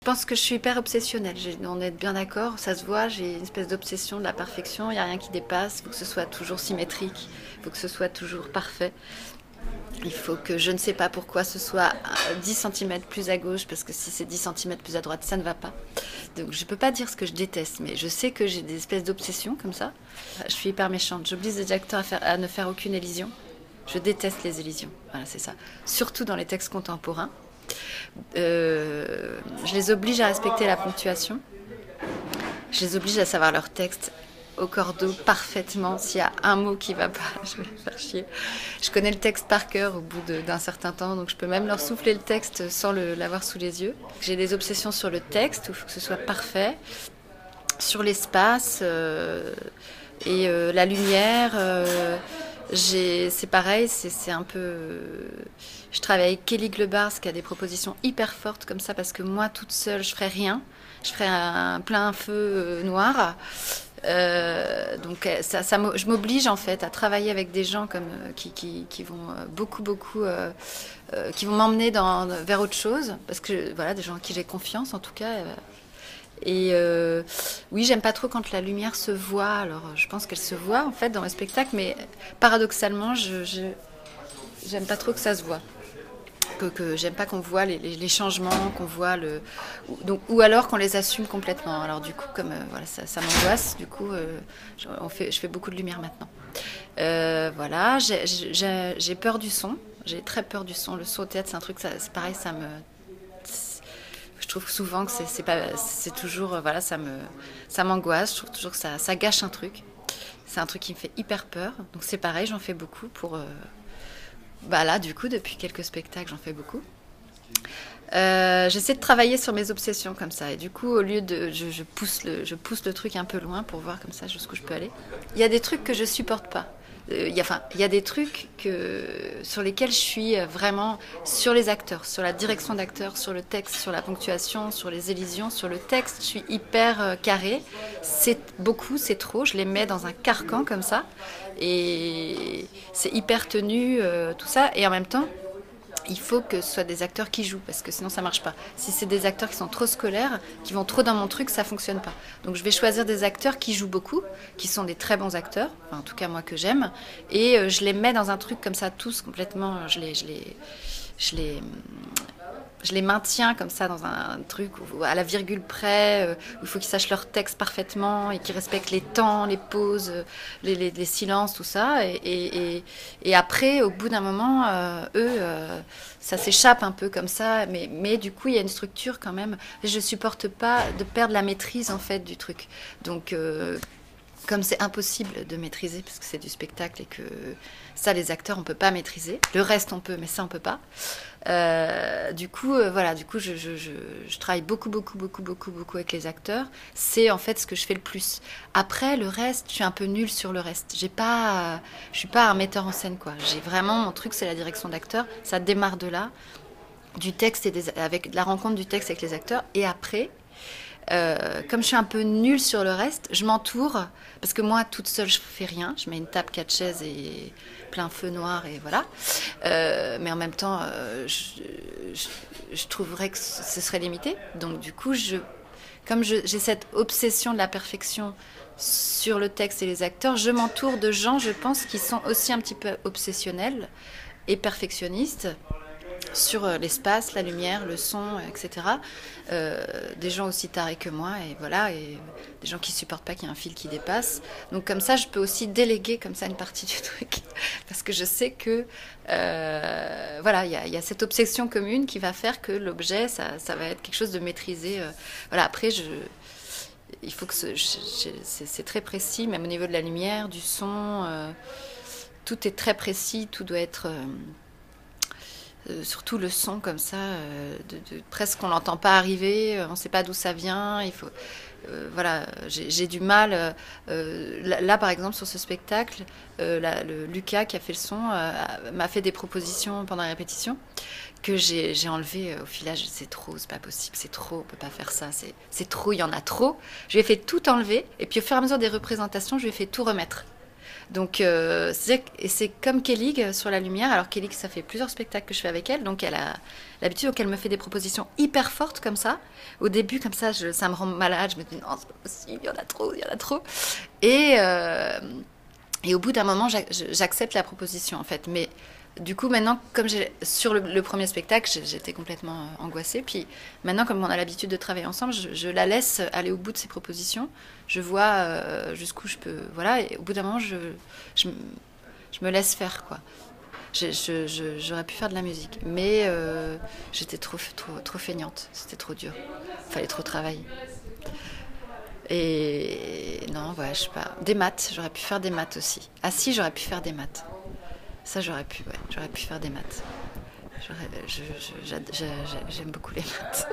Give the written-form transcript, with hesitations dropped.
pense que je suis hyper obsessionnelle, on est bien d'accord, ça se voit, j'ai une espèce d'obsession de la perfection, il n'y a rien qui dépasse, il faut que ce soit toujours symétrique, il faut que ce soit toujours parfait. Il faut que je ne sais pas pourquoi ce soit 10 centimètres plus à gauche, parce que si c'est 10 centimètres plus à droite, ça ne va pas. Donc je ne peux pas dire ce que je déteste, mais je sais que j'ai des espèces d'obsessions comme ça. Je suis hyper méchante, j'oblige les acteurs à ne faire aucune élision. Je déteste les élisions, voilà c'est ça. Surtout dans les textes contemporains. Je les oblige à respecter la ponctuation. Je les oblige à savoir leur texte au cordeau parfaitement. S'il y a un mot qui va pas, je vais les faire chier. Je connais le texte par cœur au bout d'un certain temps, donc je peux même leur souffler le texte sans l'avoir sous les yeux. J'ai des obsessions sur le texte, où il faut que ce soit parfait, sur l'espace et la lumière. C'est pareil, c'est un peu... Je travaille avec Kelly Glebars qui a des propositions hyper fortes comme ça, parce que moi toute seule je ferais rien, je ferais un plein feu noir. Donc je m'oblige en fait à travailler avec des gens comme qui vont qui vont m'emmener vers autre chose, parce que voilà, des gens en qui j'ai confiance en tout cas. Oui, j'aime pas trop quand la lumière se voit. Alors je pense qu'elle se voit en fait dans le spectacle, mais paradoxalement j'aime pas trop que ça se voit. Que j'aime pas qu'on voit les changements, qu'on voit ou alors qu'on les assume complètement. Alors du coup, comme voilà, ça m'angoisse, du coup, je fais beaucoup de lumière maintenant. Voilà, j'ai peur du son. J'ai très peur du son. Le son au théâtre, c'est un truc, c'est pareil, je trouve souvent que c'est toujours, voilà, ça m'angoisse. Je trouve toujours que ça gâche un truc. C'est un truc qui me fait hyper peur. Donc c'est pareil, j'en fais beaucoup pour. Là, du coup, depuis quelques spectacles, j'en fais beaucoup. J'essaie de travailler sur mes obsessions comme ça. Et du coup, au lieu de... Je pousse le truc un peu loin pour voir comme ça jusqu'où je peux aller. Il y a des trucs que je supporte pas. Il y a des trucs sur lesquels je suis vraiment sur les acteurs, sur la direction d'acteurs, sur le texte, sur la ponctuation, sur les élisions, sur le texte. Je suis hyper carrée. C'est beaucoup, c'est trop. Je les mets dans un carcan comme ça. Et c'est hyper tenu, tout ça. Et en même temps, il faut que ce soit des acteurs qui jouent, parce que sinon ça marche pas. Si c'est des acteurs qui sont trop scolaires, qui vont trop dans mon truc, ça fonctionne pas. Donc je vais choisir des acteurs qui jouent beaucoup, qui sont des très bons acteurs, enfin, en tout cas moi que j'aime, et je les mets dans un truc comme ça tous complètement. Je les maintiens comme ça dans un truc à la virgule près, où il faut qu'ils sachent leur texte parfaitement et qu'ils respectent les temps, les pauses, les silences, tout ça. Et après, au bout d'un moment, ça s'échappe un peu comme ça. Mais du coup, il y a une structure quand même. Je supporte pas de perdre la maîtrise en fait du truc. Donc comme c'est impossible de maîtriser, parce que c'est du spectacle et que ça, les acteurs, on peut pas maîtriser. Le reste, on peut, mais ça, on peut pas. Du coup, voilà, du coup, je travaille beaucoup avec les acteurs. C'est en fait ce que je fais le plus. Après, le reste, je suis un peu nulle sur le reste. Je suis pas un metteur en scène, quoi. J'ai vraiment, mon truc, c'est la direction d'acteurs. Ça démarre de là, du texte avec la rencontre du texte avec les acteurs. Et après, comme je suis un peu nulle sur le reste, je m'entoure, parce que moi toute seule je fais rien, je mets une table, 4 chaises et plein feu noir et voilà, mais en même temps je trouverais que ce serait limité, donc du coup comme j'ai cette obsession de la perfection sur le texte et les acteurs, je m'entoure de gens, je pense, qui sont aussi un petit peu obsessionnels et perfectionnistes sur l'espace, la lumière, le son, etc. Des gens aussi tarés que moi, et voilà, et des gens qui supportent pas qu'il y ait un fil qui dépasse. Donc comme ça, je peux aussi déléguer comme ça une partie du truc, parce que je sais que voilà, il y a cette obsession commune qui va faire que l'objet, ça va être quelque chose de maîtrisé. Voilà, après, il faut que c'est très précis, même au niveau de la lumière, du son, tout est très précis, tout doit être... surtout le son comme ça, presque on l'entend pas arriver, on ne sait pas d'où ça vient. Il faut, voilà, j'ai du mal. Là, par exemple, sur ce spectacle, Lucas qui a fait le son m'a fait des propositions pendant la répétition que j'ai enlevé au filage. C'est trop, c'est pas possible, c'est trop, on peut pas faire ça, c'est trop, il y en a trop. Je lui ai fait tout enlever, et puis au fur et à mesure des représentations, je lui ai fait tout remettre. Donc, et c'est comme Kelly sur la lumière. Alors, Kelly, ça fait plusieurs spectacles que je fais avec elle. Donc, elle a l'habitude, donc elle me fait des propositions hyper fortes comme ça. Au début, comme ça, ça me rend malade. Je me dis, non, c'est pas possible, il y en a trop, il y en a trop. Et, euh, et au bout d'un moment, j'accepte la proposition, en fait. Mais du coup, maintenant, comme sur le premier spectacle, j'étais complètement angoissée. Puis maintenant, comme on a l'habitude de travailler ensemble, je la laisse aller au bout de ses propositions. Je vois jusqu'où je peux. Voilà, et au bout d'un moment, je, je me laisse faire, quoi. J'aurais pu faire de la musique, mais j'étais trop feignante. C'était trop dur. Il fallait trop travailler. Et non, ouais, je sais pas. Des maths, j'aurais pu faire des maths aussi. Ah si, j'aurais pu faire des maths. Ça, j'aurais pu, ouais, j'aurais pu faire des maths. J'aime beaucoup les maths.